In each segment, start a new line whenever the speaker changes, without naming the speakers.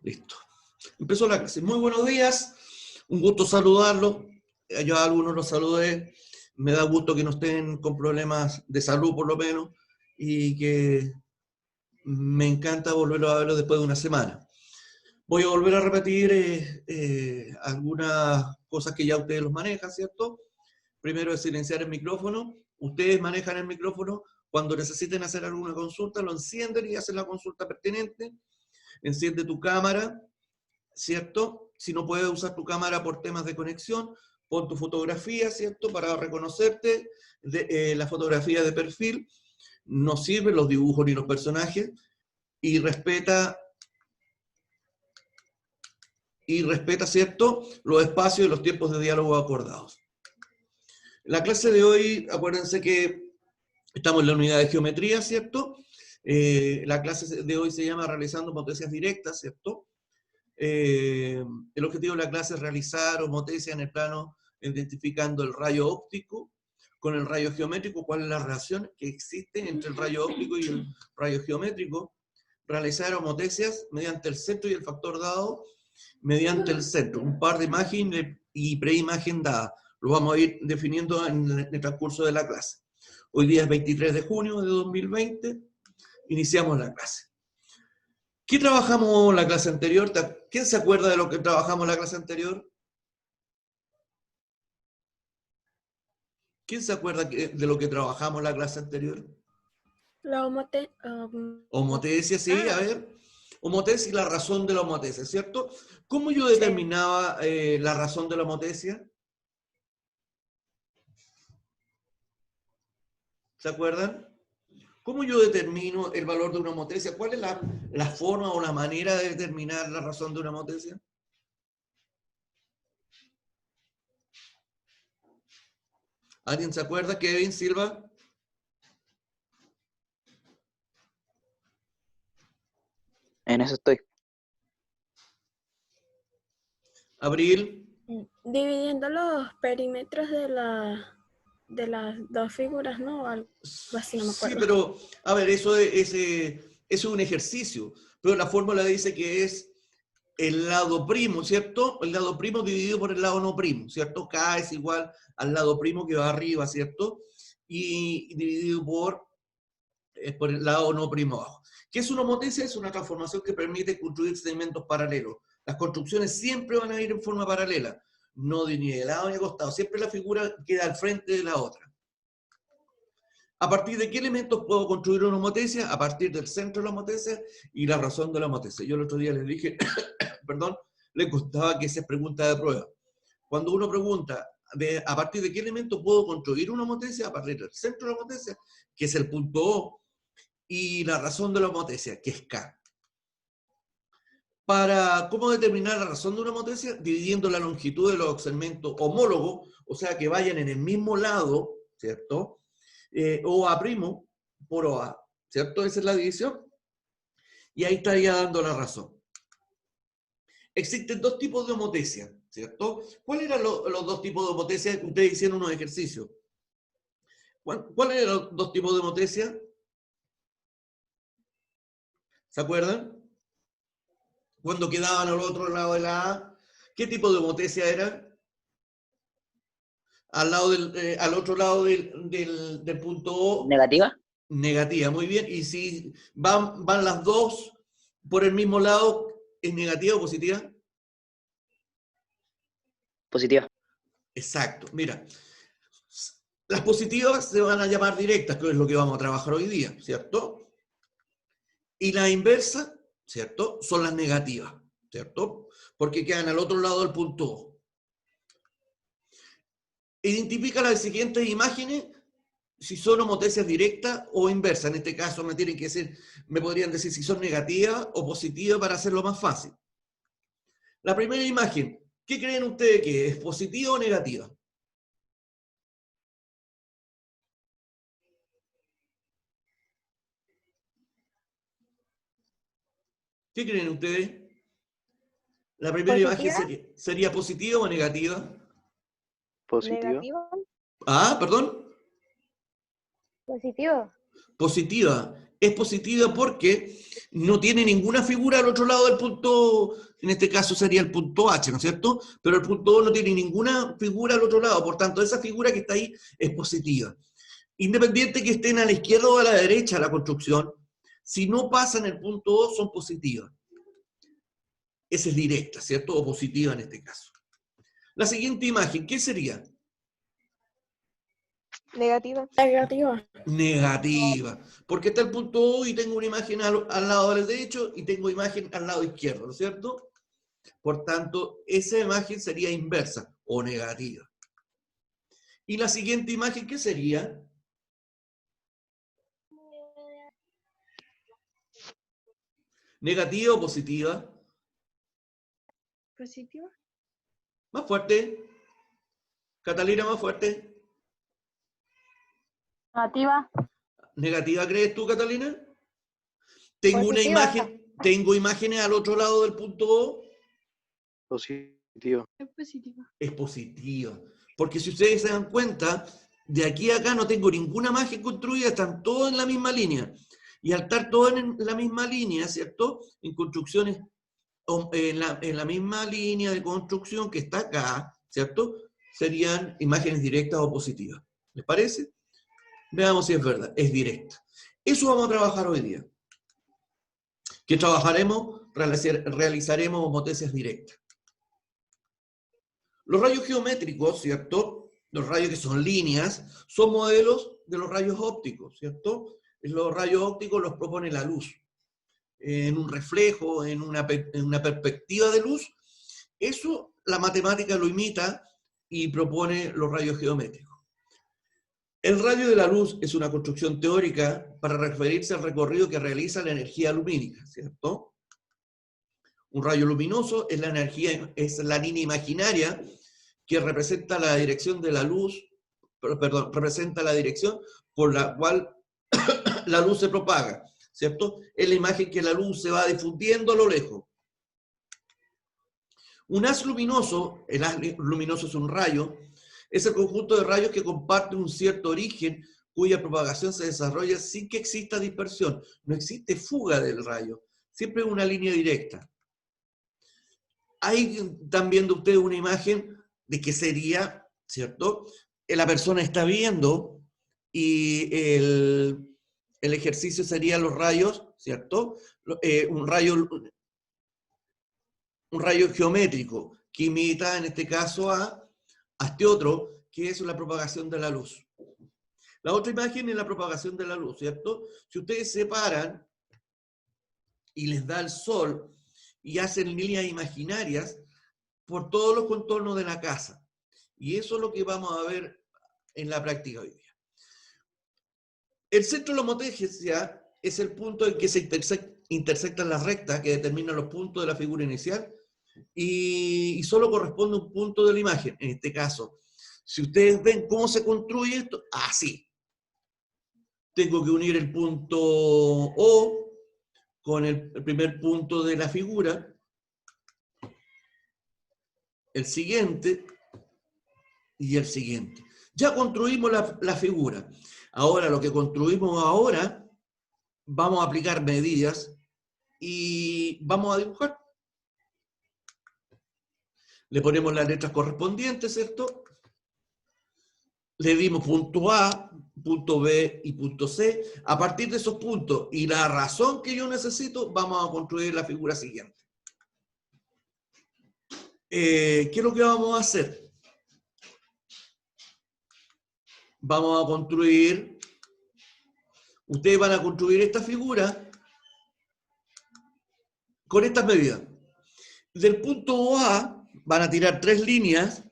Listo. Empezó la clase. Muy buenos días. Un gusto saludarlos. Yo a algunos los saludé. Me da gusto que no estén con problemas de salud, por lo menos, y que me encanta volverlos a verlos después de una semana. Voy a volver a repetir algunas cosas que ya ustedes los manejan, ¿cierto? Primero es silenciar el micrófono. Ustedes manejan el micrófono. Cuando necesiten hacer alguna consulta, lo encienden y hacen la consulta pertinente. Enciende tu cámara, ¿cierto? Si no puedes usar tu cámara por temas de conexión, pon tu fotografía, ¿cierto? Para reconocerte, la fotografía de perfil. No sirven los dibujos ni los personajes. Y respeta, ¿cierto?, los espacios y los tiempos de diálogo acordados. La clase de hoy, acuérdense que estamos en la unidad de geometría, ¿cierto? La clase de hoy se llama Realizando Homotesias Directas, ¿cierto? El objetivo de la clase es realizar homotesia en el plano identificando el rayo óptico con el rayo geométrico, cuál es la relación que existe entre el rayo óptico y el rayo geométrico, realizar homotesias mediante el centro y el factor dado mediante el centro, un par de imagen y preimagen dada. Lo vamos a ir definiendo en el transcurso de la clase. Hoy día es 23 de junio de 2020, iniciamos la clase. ¿Qué trabajamos la clase anterior? ¿Quién se acuerda de lo que trabajamos la clase anterior? ¿Quién se acuerda de lo que trabajamos la clase anterior?
La
homotesia, sí, a ver. Homotesia y la razón de la homotesia, ¿cierto? ¿Cómo yo determinaba la razón de la homotesia? ¿Se acuerdan? ¿Cómo yo determino el valor de una homotesia? ¿Cuál es la forma o la manera de determinar la razón de una homotesia? ¿Alguien se acuerda? Kevin, Silva.
En eso estoy.
Abril.
Dividiendo los perímetros de las dos figuras, ¿no? Algo así, no me acuerdo.
Sí, pero, a ver, eso es un ejercicio, pero la fórmula dice que es el lado primo, ¿cierto? El lado primo dividido por el lado no primo, ¿cierto? K es igual al lado primo que va arriba, ¿cierto? Y dividido por el lado no primo abajo. ¿Qué es una homotesia? Es una transformación que permite construir segmentos paralelos. Las construcciones siempre van a ir en forma paralela, no ni de lado ni de costado. Siempre la figura queda al frente de la otra. ¿A partir de qué elementos puedo construir una homotesia? A partir del centro de la homotesia y la razón de la homotesia. Yo el otro día les dije, perdón, les contaba que esa es pregunta de prueba. Cuando uno pregunta a partir de qué elemento puedo construir una homotesia, a partir del centro de la homotesia, que es el punto O, y la razón de la homotesia, que es K. ¿Cómo determinar la razón de una homotesia? Dividiendo la longitud de los segmentos homólogos, o sea, que vayan en el mismo lado, ¿cierto? OA' por OA, ¿cierto? Esa es la división. Y ahí estaría dando la razón. Existen dos tipos de homotesia, ¿cierto? ¿Cuáles eran los dos tipos de homotesia? Ustedes hicieron unos ejercicios. ¿Cuáles eran los dos tipos de homotesia? ¿Se acuerdan? Cuando quedaban al otro lado de la A, ¿qué tipo de homotesia era? Al otro lado del punto O.
¿Negativa?
Negativa, muy bien. Y si van las dos por el mismo lado, ¿es negativa o positiva?
Positiva.
Exacto. Mira, las positivas se van a llamar directas, que es lo que vamos a trabajar hoy día, ¿cierto? Y la inversa, ¿cierto?, son las negativas, ¿cierto? Porque quedan al otro lado del punto O. Identifica las siguientes imágenes si son homotesias directas o inversas. En este caso me podrían decir si son negativas o positivas para hacerlo más fácil. La primera imagen, ¿qué creen ustedes que es? ¿Positiva o negativa? ¿Qué creen ustedes? La primera imagen sería positiva o negativa.
Positiva.
Ah, perdón.
Positivo.
Positiva. es positiva porque no tiene ninguna figura al otro lado del punto, en este caso sería el punto H, ¿no es cierto? Pero el punto O no tiene ninguna figura al otro lado, por tanto, esa figura que está ahí es positiva. Independiente que estén a la izquierda o a la derecha de la construcción, si no pasan el punto O, son positivas. Esa es directa, ¿cierto? O positiva en este caso. La siguiente imagen, ¿qué sería?
Negativa.
Negativa.
Negativa. Porque está el punto O y tengo una imagen al lado del derecho y tengo imagen al lado izquierdo, ¿no es cierto? Por tanto, esa imagen sería inversa o negativa. Y la siguiente imagen, ¿qué sería? ¿Negativa o positiva?
Positiva.
Más fuerte. Catalina, más fuerte.
Negativa.
¿Negativa crees tú, Catalina? Tengo una
Positiva.
imagen, tengo imágenes al otro lado del punto O.
Positivo.
Es positiva.
Es positiva. Porque si ustedes se dan cuenta, de aquí a acá no tengo ninguna imagen construida, están todos en la misma línea. Y al estar todos en la misma línea, ¿cierto? En construcciones, en la misma línea de construcción que está acá, ¿cierto? Serían imágenes directas o positivas. ¿Les parece? Veamos si es verdad. Es directa. Eso vamos a trabajar hoy día. ¿Qué trabajaremos? Realizaremos homotesis directas. Los rayos geométricos, ¿cierto? Los rayos que son líneas, son modelos de los rayos ópticos, ¿cierto? Los rayos ópticos los propone la luz. En un reflejo, en una perspectiva de luz, eso la matemática lo imita y propone los rayos geométricos. El rayo de la luz es una construcción teórica para referirse al recorrido que realiza la energía lumínica, ¿cierto? Un rayo luminoso es la energía, es la línea imaginaria que representa la dirección de la luz, perdón, representa la dirección por la cual la luz se propaga, ¿cierto? Es la imagen que la luz se va difundiendo a lo lejos. Un haz luminoso, el haz luminoso es un rayo, es el conjunto de rayos que comparte un cierto origen cuya propagación se desarrolla sin que exista dispersión. No existe fuga del rayo, siempre es una línea directa. Ahí están viendo ustedes una imagen de que sería, ¿cierto? La persona está viendo y el ejercicio sería los rayos, ¿cierto? Un rayo geométrico que imita en este caso a este otro, que es la propagación de la luz. La otra imagen es la propagación de la luz, ¿cierto? Si ustedes separan y les da el sol y hacen líneas imaginarias por todos los contornos de la casa. Y eso es lo que vamos a ver en la práctica hoy día. El centro de la homotesia es el punto en que se intersectan las rectas que determinan los puntos de la figura inicial y solo corresponde un punto de la imagen. En este caso, si ustedes ven cómo se construye esto, así. Tengo que unir el punto O con el primer punto de la figura, el siguiente y el siguiente. Ya construimos la figura. Ahora, lo que construimos ahora, vamos a aplicar medidas y vamos a dibujar. Le ponemos las letras correspondientes, ¿cierto? Le dimos punto A, punto B y punto C. A partir de esos puntos y la razón que yo necesito, vamos a construir la figura siguiente. ¿Qué es lo que vamos a hacer? Vamos a construir, ustedes van a construir esta figura con estas medidas. Del punto A van a tirar tres líneas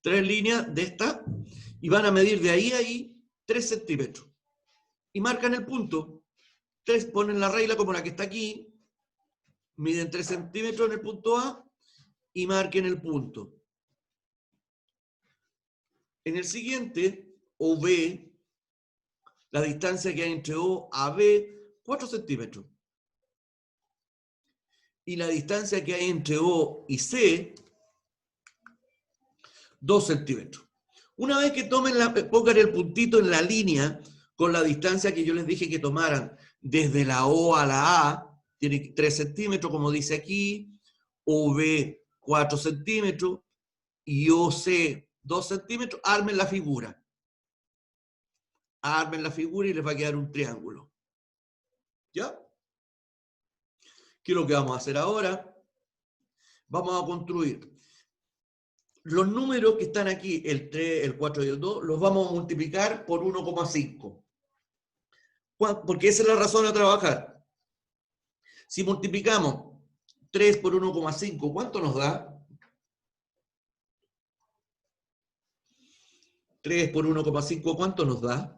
de esta, y van a medir de ahí a ahí 3 centímetros. Y marcan el punto. Ponen la regla como la que está aquí, miden 3 centímetros en el punto A, y marquen el punto. En el siguiente, OB, la distancia que hay entre O a B, 4 centímetros. Y la distancia que hay entre O y C, 2 centímetros. Una vez que pongan el puntito en la línea con la distancia que yo les dije que tomaran desde la O a la A, tiene 3 centímetros, como dice aquí, OB 4 centímetros y OC 2 centímetros, armen la figura. Armen la figura y les va a quedar un triángulo. ¿Ya? ¿Qué es lo que vamos a hacer ahora? Vamos a construir los números que están aquí, el 3, el 4 y el 2, los vamos a multiplicar por 1,5. Porque esa es la razón de trabajar. Si multiplicamos 3 por 1,5, ¿cuánto nos da? 3 por 1,5, ¿cuánto nos da?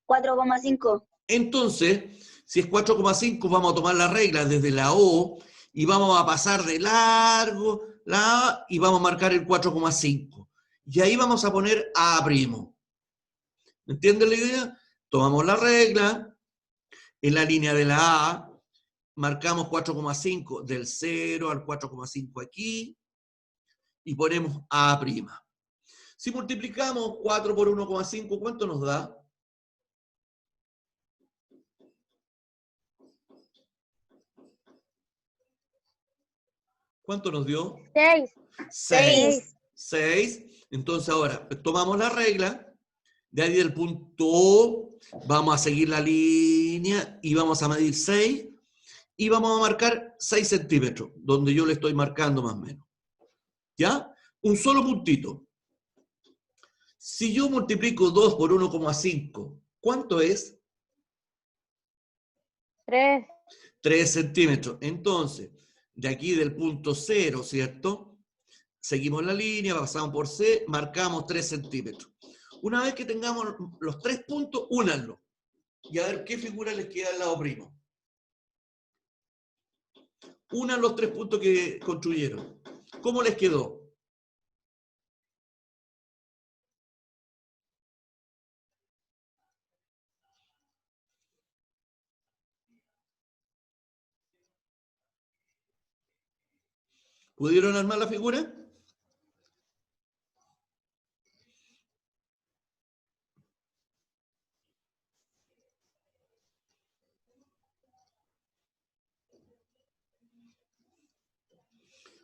4,5.
Entonces, si es 4,5, vamos a tomar la regla desde la O y vamos a pasar de largo la A y vamos a marcar el 4,5. Y ahí vamos a poner A'. ¿Me entienden la idea? Tomamos la regla, en la línea de la A, marcamos 4,5 del 0 al 4,5 aquí, y ponemos A'. Si multiplicamos 4 por 1,5, ¿cuánto nos da? ¿Cuánto nos dio?
6.
6. 6. Entonces ahora tomamos la regla, de ahí del punto O, vamos a seguir la línea y vamos a medir 6 y vamos a marcar 6 centímetros, donde yo le estoy marcando más o menos. ¿Ya? Un solo puntito. Si yo multiplico 2 por 1,5, ¿cuánto es?
3.
3 centímetros. Entonces, de aquí del punto 0, ¿cierto? Seguimos la línea, pasamos por C, marcamos 3 centímetros. Una vez que tengamos los 3 puntos, únanlo. Y a ver qué figura les queda al lado primo. Unan los 3 puntos que construyeron. ¿Cómo les quedó? ¿Pudieron armar la figura?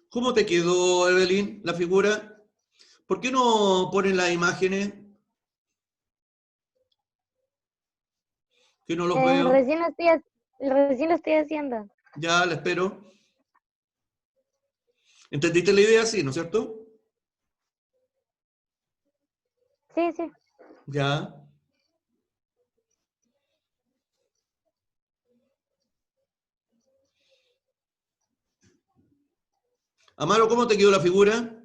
¿Cómo te quedó, Evelyn, la figura? ¿Por qué no ponen las imágenes? Que no los veo.
Recién lo estoy haciendo.
Ya, la espero. ¿Entendiste la idea? Sí, ¿no es cierto?
Sí, sí.
Ya. Amaro, ¿cómo te quedó la figura?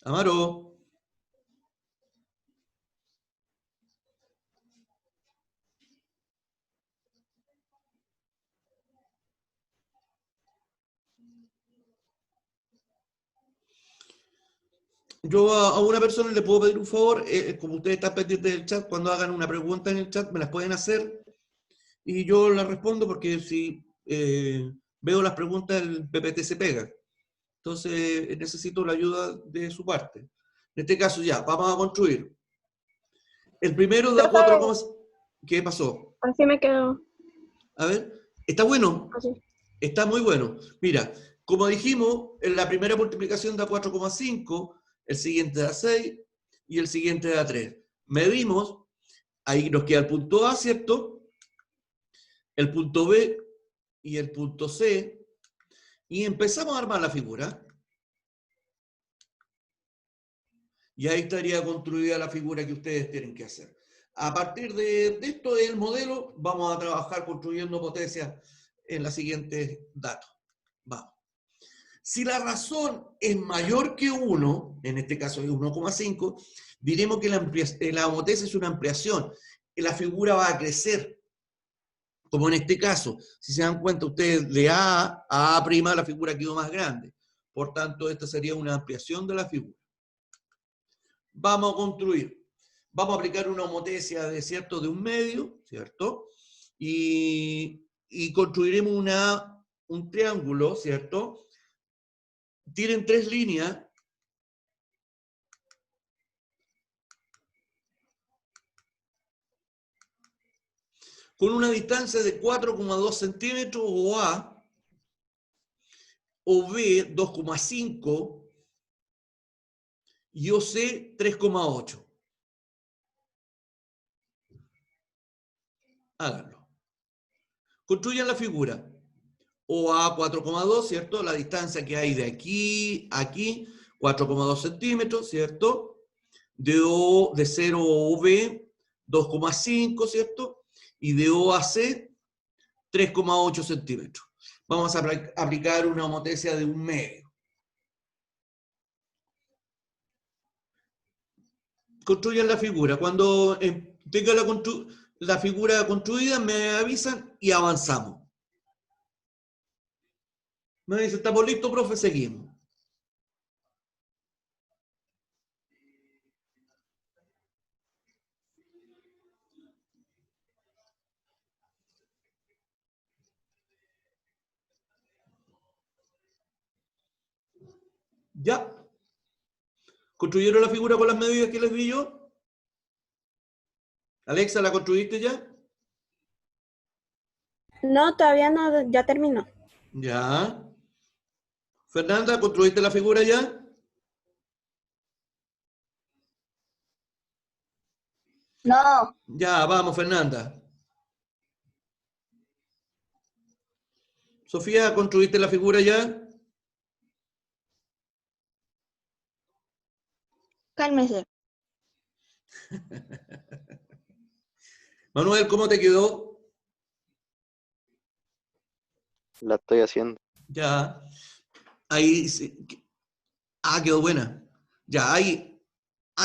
Amaro. Yo a una persona le puedo pedir un favor, como ustedes están pendientes del chat, cuando hagan una pregunta en el chat, me las pueden hacer y yo las respondo porque si veo las preguntas, el PPT se pega. Entonces necesito la ayuda de su parte. En este caso ya, vamos a construir. El primero da 4, ¿qué pasó?
Así me quedó.
A ver, está bueno,
Así.
está muy bueno. Mira, como dijimos, en la primera multiplicación da 4,5, el siguiente da 6 y el siguiente da 3. Medimos, ahí nos queda el punto A, ¿cierto? El punto B y el punto C. Y empezamos a armar la figura. Y ahí estaría construida la figura que ustedes tienen que hacer. A partir de esto del modelo, vamos a trabajar construyendo potencias en los siguientes datos. Vamos. Si la razón es mayor que 1, en este caso es 1,5, diremos que la potencia es una ampliación. La figura va a crecer. Como en este caso, si se dan cuenta ustedes, de A a A', la figura quedó más grande. Por tanto, esta sería una ampliación de la figura. Vamos a construir. Vamos a aplicar una homotesia de, ¿cierto?, de un medio, ¿cierto? Y construiremos un triángulo, ¿cierto?, tienen 3 líneas con una distancia de 4,2 centímetros o A, o B 2,5 y o C 3,8. Háganlo. Construyan la figura. OA 4,2, ¿cierto? La distancia que hay de aquí a aquí, 4,2 centímetros, ¿cierto? De 0 o B, 2,5, ¿cierto? Y de O a C, 3,8 centímetros. Vamos a aplicar una homotesia de 1/2. Construyan la figura. Cuando tenga la figura construida, me avisan y avanzamos. Me dice, ¿estamos listos, profe? Seguimos. ¿Ya? ¿Construyeron la figura con las medidas que les di yo? Alexa, ¿la construiste ya?
No, todavía no, ya terminó.
Ya. Fernanda, ¿construiste la figura ya?
No,
Ya, vamos, Fernanda. Sofía, ¿construiste la figura ya?
Cálmese.
Manuel, ¿cómo te quedó?
La estoy haciendo.
Ya. Ahí sí. Ah, quedó buena. Ya, ahí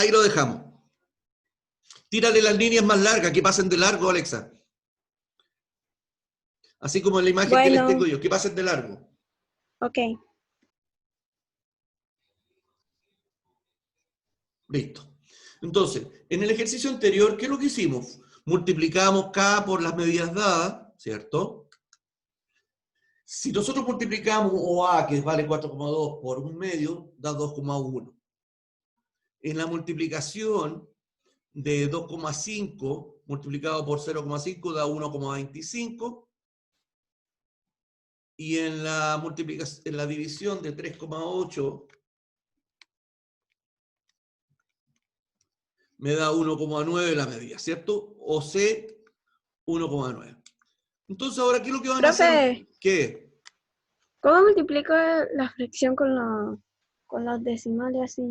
lo dejamos. Tírale las líneas más largas, que pasen de largo, Alexa. Así como en la imagen que les
Bueno.
tengo yo, que pasen de largo.
Ok.
Listo. Entonces, en el ejercicio anterior, ¿qué es lo que hicimos? Multiplicamos K por las medidas dadas, ¿cierto? Si nosotros multiplicamos OA, que vale 4,2 por 1/2, da 2,1. En la multiplicación de 2,5 multiplicado por 0,5 da 1,25. Y en la multiplicación, en la división de 3,8 me da 1,9 la medida, ¿cierto? O C, 1,9. Entonces, ahora, ¿qué es lo que van a hacer?
Profe,
¿Qué?
¿cómo multiplico la fracción con los decimales así?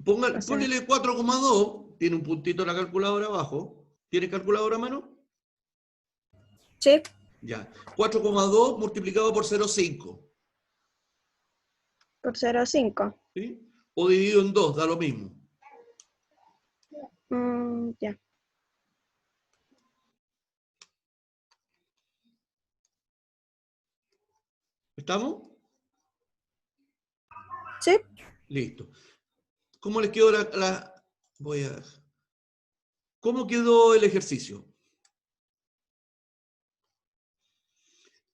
O sea,
Ponele 4,2, tiene un puntito en la calculadora abajo. ¿Tienes calculadora a mano?
sí,
Ya. 4,2 multiplicado por 0,5.
por 0,5.
¿Sí? O dividido en 2, da lo mismo.
Ya.
¿Estamos?
Sí,
Listo. ¿Cómo les quedó ¿Cómo quedó el ejercicio?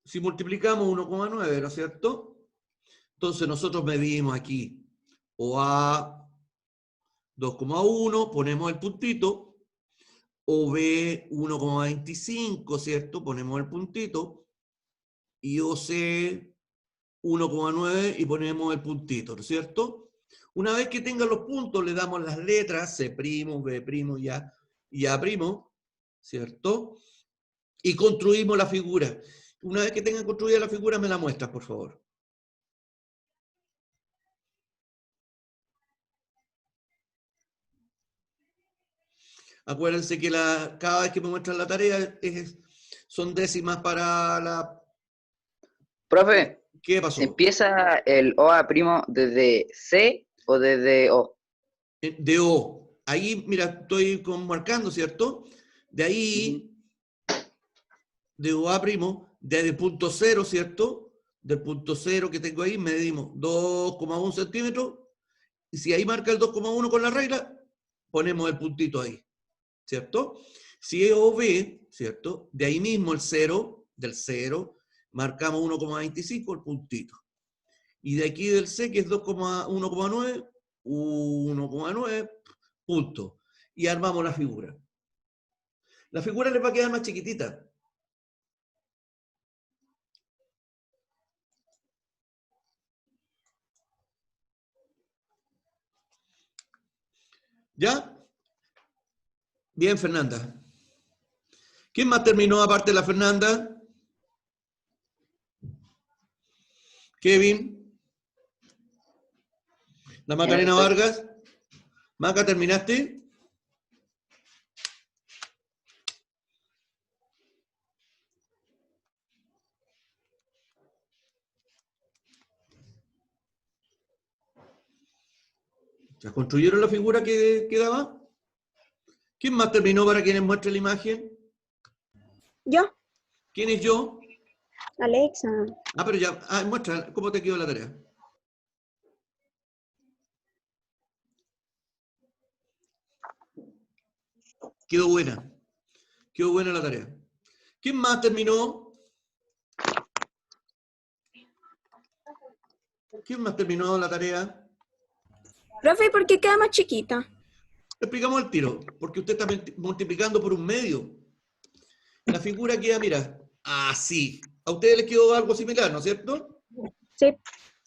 Si multiplicamos 1,9, ¿no es cierto? Entonces nosotros medimos aquí OA 2,1, ponemos el puntito, OB 1,25, ¿cierto? Ponemos el puntito, y OC 1,9 y ponemos el puntito, ¿no es cierto? Una vez que tengan los puntos, le damos las letras C', B' y A', ¿cierto? Y construimos la figura. Una vez que tengan construida la figura, me la muestras, por favor. Acuérdense que cada vez que me muestran la tarea son décimas para la...
Profe,
¿Qué pasó?
¿empieza el OA' desde C o desde O?
De O. Ahí, mira, estoy marcando, ¿cierto? De ahí, de OA', desde el punto 0, ¿cierto? Del punto 0 que tengo ahí, medimos 2,1 centímetros. Y si ahí marca el 2,1 con la regla, ponemos el puntito ahí, ¿cierto? Si es OB, ¿cierto? De ahí mismo el 0, del 0, marcamos 1,25 el puntito. Y de aquí del C, que es 1,9, 1,9, punto. Y armamos la figura. La figura les va a quedar más chiquitita. ¿Ya? Bien, Fernanda. ¿Quién más terminó aparte de la Fernanda? Kevin. La Macarena Vargas. Maca, ¿terminaste? ¿Ya construyeron la figura que quedaba? ¿Quién más terminó para que les muestre la imagen?
Yo,
¿Quién es yo?
Alexa.
Ah, pero ya, muestra, ¿cómo te quedó la tarea? Quedó buena. Quedó buena la tarea. ¿Quién más terminó? ¿Quién más terminó la tarea?
Profe, ¿por qué queda más chiquita?
Explicamos el tiro, porque usted está multiplicando por un medio. La figura queda, mira, así. A ustedes les quedó algo similar, ¿no es cierto?
Sí.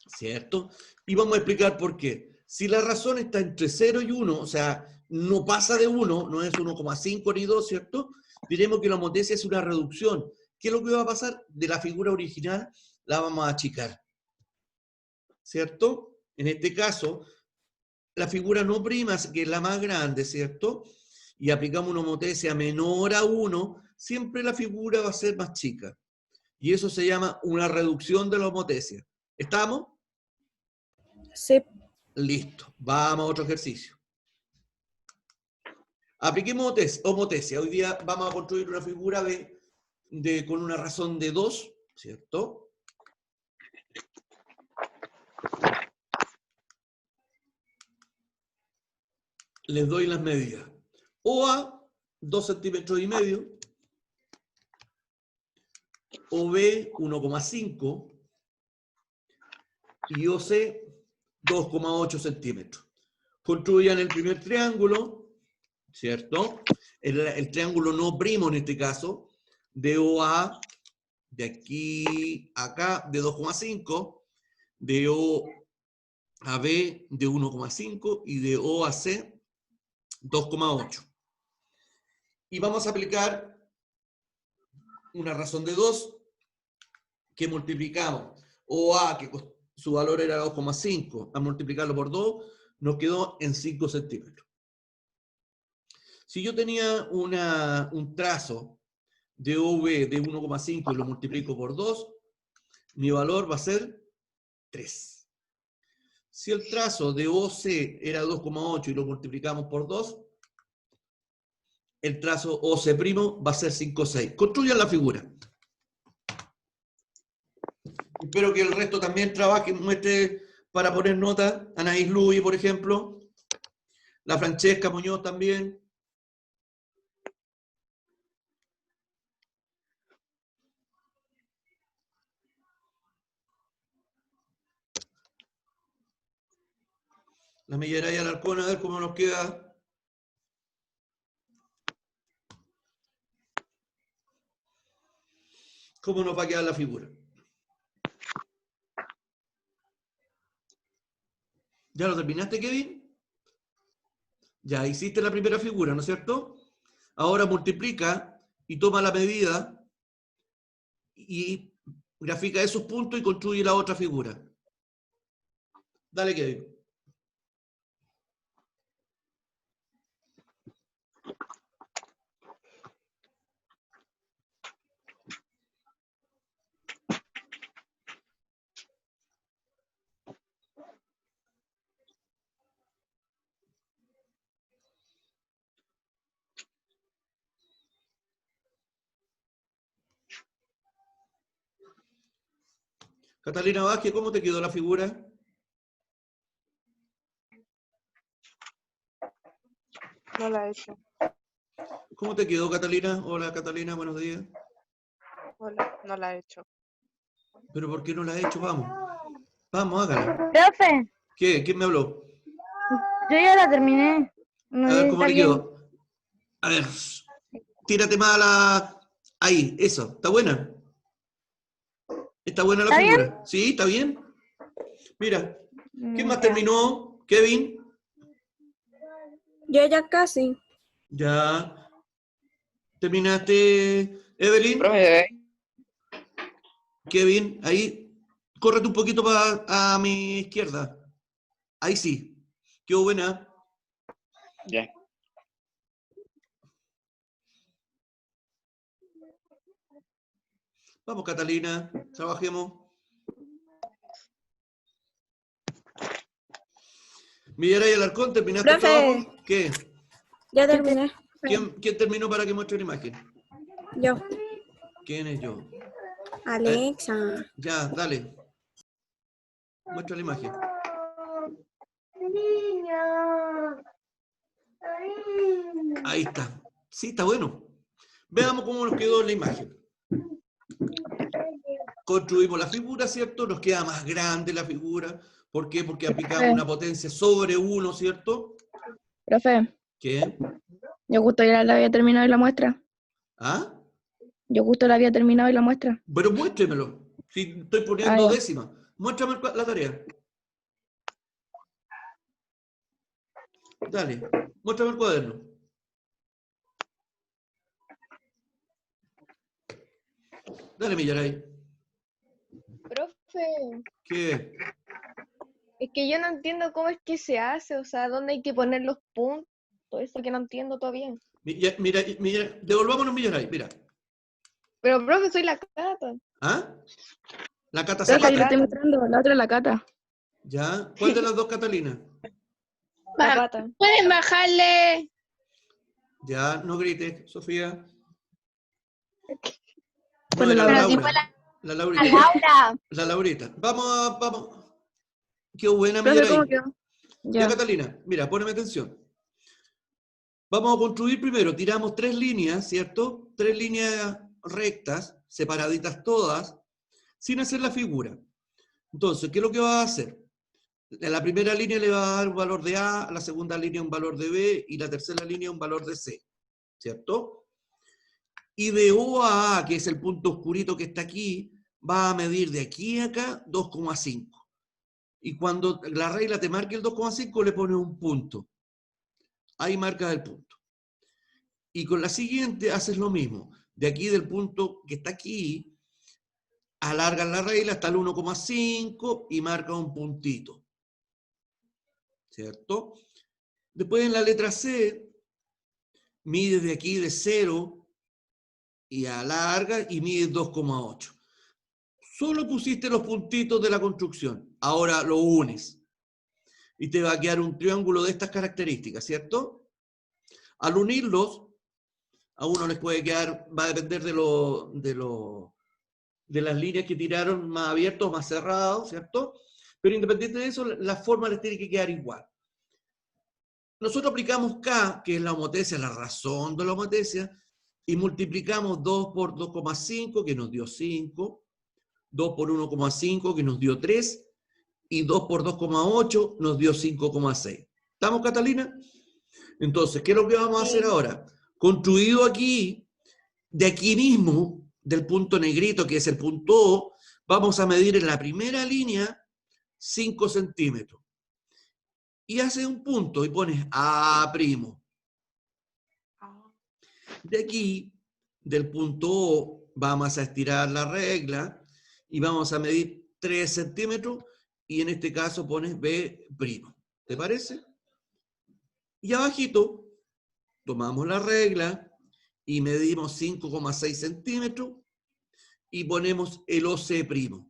¿Cierto? Y vamos a explicar por qué. Si la razón está entre 0 y 1, o sea, no pasa de 1, no es 1,5 ni 2, ¿cierto? Diremos que la homotesia es una reducción. ¿Qué es lo que va a pasar? De la figura original la vamos a achicar. ¿Cierto? En este caso, la figura no prima, que es la más grande, ¿cierto? Y aplicamos una homotesia menor a 1, siempre la figura va a ser más chica. Y eso se llama una reducción de la homotesia. ¿Estamos?
Sí.
Listo. Vamos a otro ejercicio. Apliquemos homotesia. Hoy día vamos a construir una figura con una razón de 2, ¿cierto? Les doy las medidas. OA, 2,5 centímetros. OB, 1,5. Y OC, 2,8 centímetros. Construyan el primer triángulo, ¿cierto? El triángulo no primo en este caso, de OA, de aquí a acá, de 2,5, de OAB de 1,5 y de OAC 2,8. Y vamos a aplicar una razón de 2 que multiplicamos. OA, que su valor era 2,5, a multiplicarlo por 2, nos quedó en 5 centímetros. Si yo tenía un trazo de OV de 1,5 y lo multiplico por 2, mi valor va a ser 3. Si el trazo de OC era 2,8 y lo multiplicamos por 2, el trazo OC' va a ser 5,6. Construyan la figura. Espero que el resto también trabaje, muestre para poner nota. Anaís Luis, por ejemplo. La Francesca Muñoz también. La Melleray Alarcón, a ver cómo nos queda. ¿Cómo nos va a quedar la figura? ¿Ya lo terminaste, Kevin? Ya hiciste la primera figura, ¿no es cierto? Ahora multiplica y toma la medida y grafica esos puntos y construye la otra figura. Dale, Kevin. Catalina Vázquez, ¿cómo te quedó la figura?
No la he hecho.
¿Cómo te quedó, Catalina? Hola, Catalina, buenos días.
Hola, no la he hecho.
¿Pero por qué no la has hecho? Vamos. Vamos, hágala.
Profe,
¿Qué? ¿Quién me habló?
yo ya la terminé. No
A
sé
ver
si
cómo
está
le
bien.
quedó. A ver, tírate más a la... Ahí, eso. ¿Está buena? ¿Está buena la
¿Está bien?
figura? Sí, ¿está bien? Mira, ¿quién más
Ya.
terminó? ¿Kevin?
Yo ya casi.
Ya. ¿Terminaste, Evelyn?
Profe,
Kevin, ahí. Córrete un poquito a mi izquierda. Ahí sí. Quedó buena.
ya.
Vamos, Catalina, trabajemos. Millaray Alarcón, ¿terminaste el
Profe.
trabajo? ¿Qué?
Ya terminé.
¿Quién terminó para que muestre la imagen?
Yo.
¿Quién es yo?
Alexa.
Ya, dale. Muestra la imagen. Ahí está. Sí, está bueno. Veamos cómo nos quedó la imagen. Construimos la figura, ¿cierto? Nos queda más grande la figura. ¿Por qué? Porque aplicamos una potencia sobre 1, ¿cierto?
Profe,
¿Qué?
yo justo ya la había terminado y la muestra.
¿Ah?
Yo justo la había terminado y la muestra.
Pero muéstremelo. Si estoy poniendo
ya.
décimas. Muéstrame la tarea. Dale, muéstrame el cuaderno. Dale, Millaray.
Profe,
¿Qué?
es que yo no entiendo cómo es que se hace, o sea, dónde hay que poner los puntos, todo eso que no entiendo todavía.
Mira, devolvámonos Millaray, mira.
Pero, profe, soy la Cata.
¿Ah? La Cata
Profe, yo le
Zapata.
estoy mostrando, la otra es la Cata.
¿Ya? ¿Cuál de las dos Catalinas?
La Cata.
¿Pueden bajarle?
Ya, no grites, Sofía. No,
Bueno,
era
la
la
verdad,
Laura. La Laurita.
Laura.
La Laurita. Vamos. Qué buena,
Profe, ¿cómo
Millaray.
quedó?
Ya,
Ya.
Catalina, mira, poneme atención. Vamos a construir primero, tiramos 3 líneas, ¿cierto? 3 líneas rectas, separaditas todas, sin hacer la figura. Entonces, ¿qué es lo que va a hacer? En la primera línea le va a dar un valor de A, a la segunda línea un valor de B y la tercera línea un valor de C, ¿cierto? Y de O a A, que es el punto oscurito que está aquí, va a medir de aquí a acá 2,5. Y cuando la regla te marque el 2,5 le pones un punto. Ahí marcas el punto. Y con la siguiente haces lo mismo. De aquí del punto que está aquí, alargas la regla hasta el 1,5 y marca un puntito. ¿Cierto? Después en la letra C, mides de aquí de 0 y alargas y mides 2,8. Solo pusiste los puntitos de la construcción. Ahora lo unes. Y te va a quedar un triángulo de estas características, ¿cierto? Al unirlos, a uno les puede quedar, va a depender de las líneas que tiraron más abiertos, más cerrados, ¿cierto? Pero independiente de eso, la forma les tiene que quedar igual. Nosotros aplicamos K, que es la homotesia, la razón de la homotesia, y multiplicamos 2 por 2,5, que nos dio 5, 2 por 1,5, que nos dio 3, y 2 por 2,8 nos dio 5,6. ¿Estamos, Catalina? Entonces, ¿qué es lo que vamos a hacer ahora? Construido aquí, de aquí mismo, del punto negrito, que es el punto O, vamos a medir en la primera línea 5 centímetros. Y haces un punto y pones A'. De aquí, del punto O, vamos a estirar la regla y vamos a medir 3 centímetros y en este caso pones B'. ¿Te parece? Y abajito, tomamos la regla y medimos 5,6 centímetros y ponemos el OC'.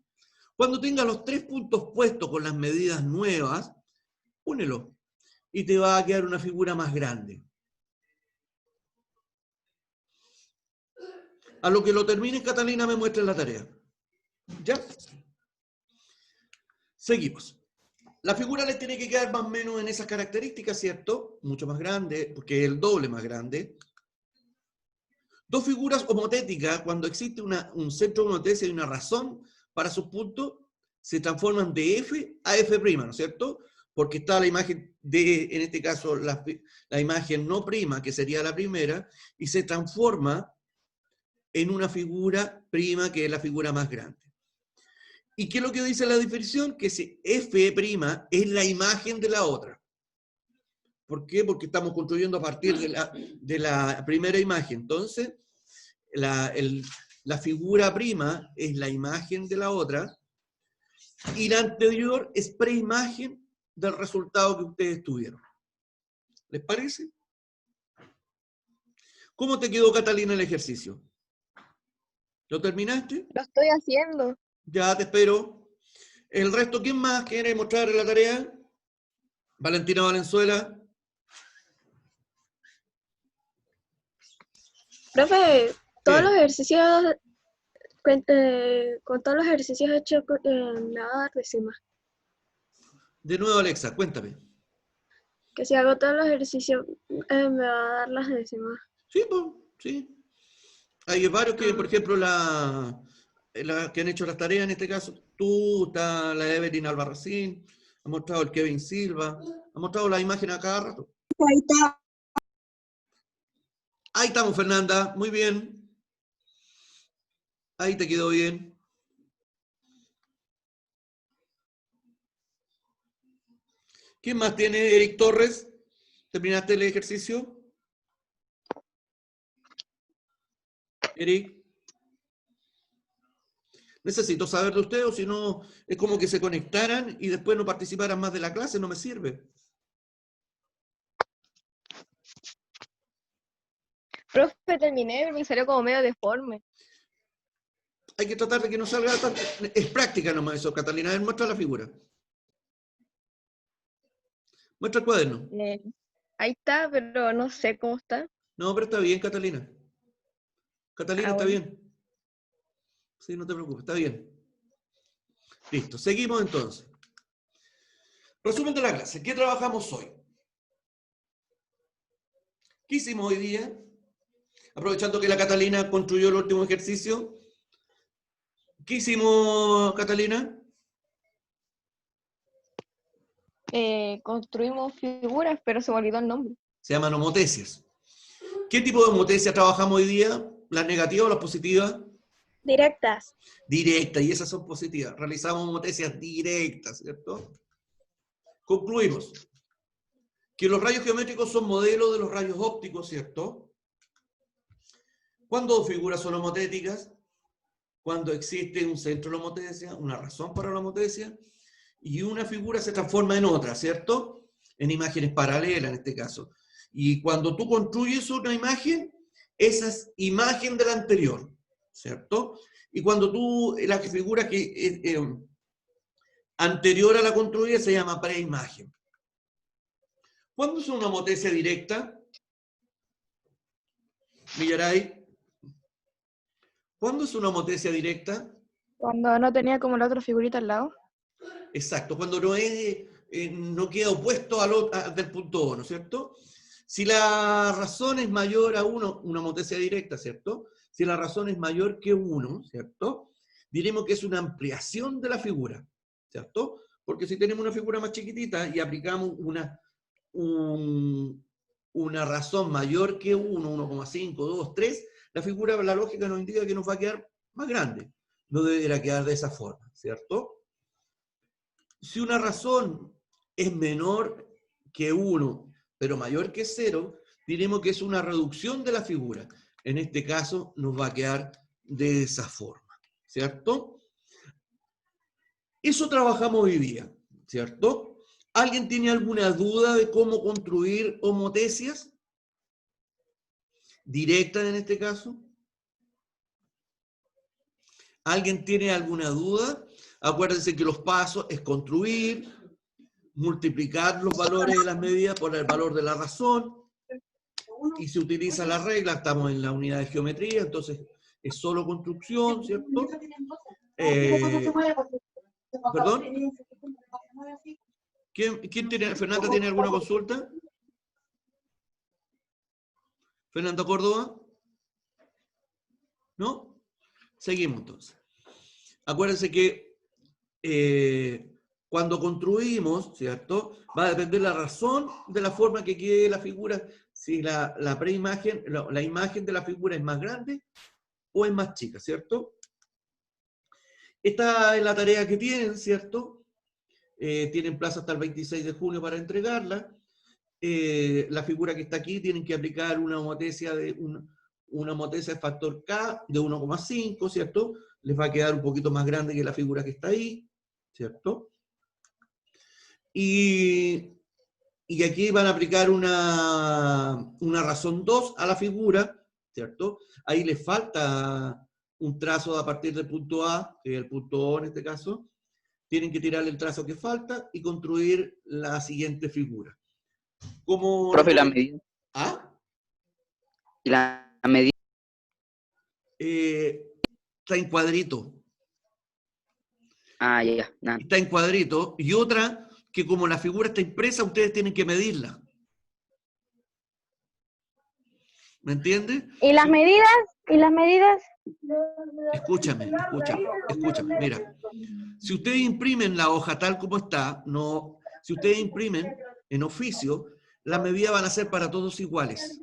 Cuando tengas los 3 puntos puestos con las medidas nuevas, únelo y te va a quedar una figura más grande. A lo que lo termine, Catalina me muestra la tarea. ¿Ya? Seguimos. La figura les tiene que quedar más o menos en esas características, ¿cierto? Mucho más grande, porque es el doble más grande. Dos figuras homotéticas, cuando existe un centro de homotesia y una razón para sus puntos, se transforman de F a F', ¿no es cierto? Porque está la imagen de, en este caso, la imagen no prima, que sería la primera, y se transforma en una figura prima, que es la figura más grande. ¿Y qué es lo que dice la definición? Que si F' es la imagen de la otra. ¿Por qué? Porque estamos construyendo a partir de la primera imagen. Entonces, la figura prima es la imagen de la otra, y la anterior es preimagen del resultado que ustedes tuvieron. ¿Les parece? ¿Cómo te quedó, Catalina, el ejercicio? ¿Lo terminaste?
Lo estoy haciendo.
Ya te espero. El resto, ¿quién más quiere mostrar la tarea? Valentina Valenzuela.
Profe, todos
¿Qué?
los ejercicios, con todos los ejercicios hechos, me va a dar décimas.
De nuevo, Alexa, cuéntame.
Que si hago todos los ejercicios, me va a dar las décimas.
Sí, pues, sí. Hay varios que, por ejemplo, que han hecho las tareas, en este caso, tú, está la Evelyn Albarracín, ha mostrado el Kevin Silva, ha mostrado la imagen a cada rato.
Ahí está.
Ahí estamos, Fernanda, muy bien. Ahí te quedó bien. ¿Quién más tiene? Eric Torres. ¿Terminaste el ejercicio? Eric. Necesito saber de usted, o si no, es como que se conectaran y después no participaran más de la clase, no me sirve.
Profe, terminé, pero me salió como medio deforme.
Hay que tratar de que no salga tanto. Es práctica nomás eso, Catalina. A ver, muestra la figura. Muestra el cuaderno.
Ahí está, pero no sé cómo está.
No, pero está bien, Catalina. Catalina, está
bueno.
bien. Sí, no te preocupes, está bien. Listo, seguimos entonces. Resumen de la clase. ¿Qué trabajamos hoy? ¿Qué hicimos hoy día? Aprovechando que la Catalina construyó el último ejercicio. ¿Qué hicimos, Catalina?
Construimos figuras, pero se me olvidó el nombre.
Se llaman homotecias. ¿Qué tipo de homotecias trabajamos hoy día? ¿Las negativas o las positivas?
Directas.
Directas, y esas son positivas. Realizamos homotecias directas, ¿cierto? Concluimos que los rayos geométricos son modelos de los rayos ópticos, ¿cierto? ¿Cuándo dos figuras son homotéticas? Cuando existe un centro de la homotecia, una razón para la homotecia, y una figura se transforma en otra, ¿cierto? En imágenes paralelas, en este caso. Y cuando tú construyes una imagen, esa es imagen de la anterior, ¿cierto? Y cuando la figura que es anterior a la construida se llama preimagen. ¿Cuándo es una homotecia directa? Millaray. ¿Cuándo es una homotecia directa?
Cuando no tenía como la otra figurita al lado.
Exacto, cuando no queda opuesto del punto O, ¿no es cierto? Si la razón es mayor a 1, una homotecia directa, ¿cierto? Si la razón es mayor que 1, ¿cierto? Diremos que es una ampliación de la figura, ¿cierto? Porque si tenemos una figura más chiquitita y aplicamos una razón mayor que 1, 1,5, 2, 3, la figura, la lógica nos indica que nos va a quedar más grande. No debería quedar de esa forma, ¿cierto? Si una razón es menor que 1, pero mayor que 0, diremos que es una reducción de la figura. En este caso nos va a quedar de esa forma, ¿cierto? Eso trabajamos hoy día, ¿cierto? ¿Alguien tiene alguna duda de cómo construir homotecias? ¿Directas en este caso? ¿Alguien tiene alguna duda? Acuérdense que los pasos es construir, multiplicar los valores de las medidas por el valor de la razón, y se utiliza la regla, estamos en la unidad de geometría, entonces es solo construcción, ¿cierto? ¿Perdón? ¿Quién tiene? ¿Fernanda tiene alguna consulta? ¿Fernanda Córdoba? ¿No? Seguimos entonces. Acuérdense que cuando construimos, ¿cierto? Va a depender la razón de la forma que quede la figura, si la preimagen, la imagen de la figura es más grande o es más chica, ¿cierto? Esta es la tarea que tienen, ¿cierto? Tienen plazo hasta el 26 de junio para entregarla. La figura que está aquí tienen que aplicar una homotesia de factor K de 1,5, ¿cierto? Les va a quedar un poquito más grande que la figura que está ahí, ¿cierto? Y aquí van a aplicar una razón 2 a la figura, ¿cierto? Ahí les falta un trazo a partir del punto A, que es el punto O en este caso. Tienen que tirarle el trazo que falta y construir la siguiente figura. ¿Cómo
Profe, la medida.
¿Ah?
Y la medida.
Está en cuadrito.
Ah, ya. Nada.
Está en cuadrito. Y otra, que como la figura está impresa, ustedes tienen que medirla. ¿Me entiendes?
¿Y las medidas? ¿Y las medidas?
Escúchame. Mira, si ustedes imprimen la hoja tal como está, si ustedes imprimen en oficio, las medidas van a ser para todos iguales.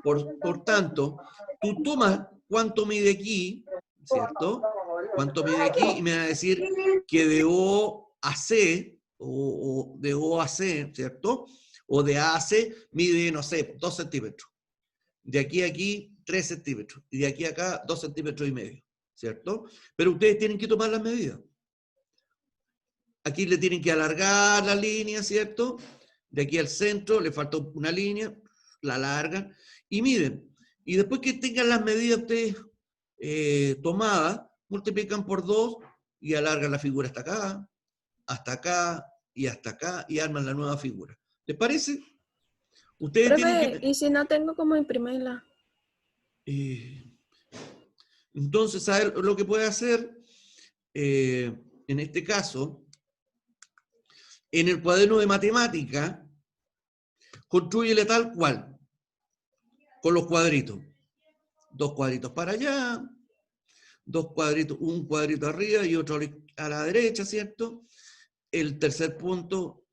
Por tanto, tú tomas cuánto mide aquí, ¿cierto? Cuánto mide aquí, y me va a decir que de O a C, o de O a C, ¿cierto? O de A a C mide, no sé, 2 centímetros. De aquí a aquí, 3 centímetros. Y de aquí a acá, 2 centímetros y medio, ¿cierto? Pero ustedes tienen que tomar las medidas. Aquí le tienen que alargar la línea, ¿cierto? De aquí al centro le falta una línea, la alargan y miden. Y después que tengan las medidas ustedes tomadas, multiplican por 2 y alargan la figura hasta acá y hasta acá y arman la nueva figura. ¿Les parece? Ustedes tienen
Profe,
que...
¿y si no tengo cómo imprimirla?
Entonces, ¿sabes lo que puede hacer? En este caso, en el cuaderno de matemática, constrúyele tal cual, con los cuadritos. 2 cuadritos para allá, 2 cuadritos, un cuadrito arriba y otro a la derecha, ¿cierto? El tercer punto,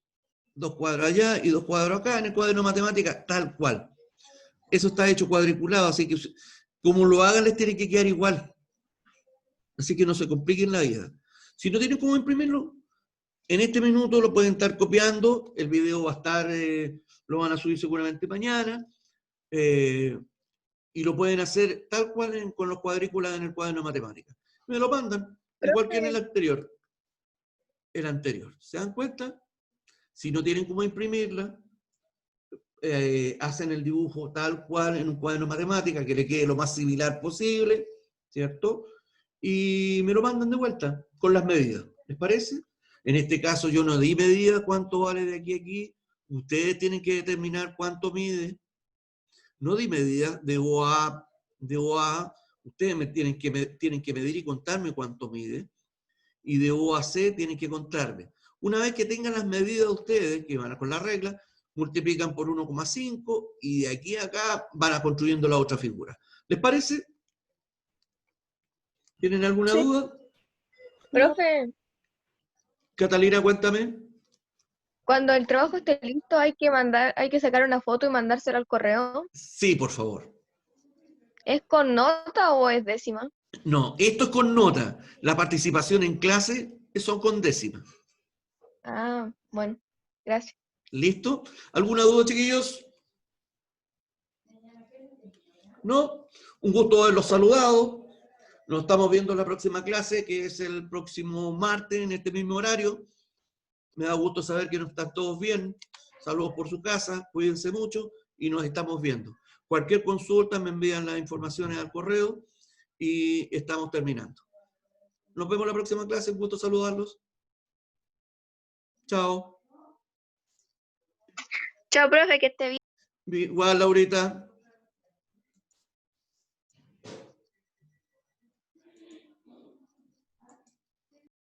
2 cuadros allá y 2 cuadros acá, en el cuaderno de matemática, tal cual. Eso está hecho cuadriculado, así que como lo hagan les tiene que quedar igual. Así que no se compliquen la vida. Si no tienen cómo imprimirlo, en este minuto lo pueden estar copiando, el video va a estar, lo van a subir seguramente mañana, y lo pueden hacer tal cual con los cuadrículas en el cuaderno de matemáticas. Me lo mandan, igual que en el anterior. El anterior. ¿Se dan cuenta? Si no tienen cómo imprimirla, hacen el dibujo tal cual en un cuaderno de matemáticas, que le quede lo más similar posible, ¿cierto? Y me lo mandan de vuelta, con las medidas. ¿Les parece? En este caso yo no di medida cuánto vale de aquí a aquí. Ustedes tienen que determinar cuánto mide. No di medida de O a. Ustedes tienen que medir y contarme cuánto mide. Y de O a C tienen que contarme. Una vez que tengan las medidas de ustedes, que van con la regla, multiplican por 1,5 y de aquí a acá van construyendo la otra figura. ¿Les parece? ¿Tienen alguna duda?
Profe,
Catalina, cuéntame.
cuando el trabajo esté listo hay que sacar una foto y mandársela al correo.
Sí, por favor.
¿Es con nota o es décima?
No, esto es con nota. La participación en clase son con décimas.
Ah, bueno, gracias.
¿Listo? ¿Alguna duda, chiquillos? ¿No? Un gusto haberlos saludado. Nos estamos viendo en la próxima clase, que es el próximo martes, en este mismo horario. Me da gusto saber que no están todos bien. Saludos por su casa, cuídense mucho y nos estamos viendo. Cualquier consulta me envían las informaciones al correo y estamos terminando. Nos vemos en la próxima clase, un gusto saludarlos. Chao.
Chao, profe, que esté bien.
Igual, Laurita.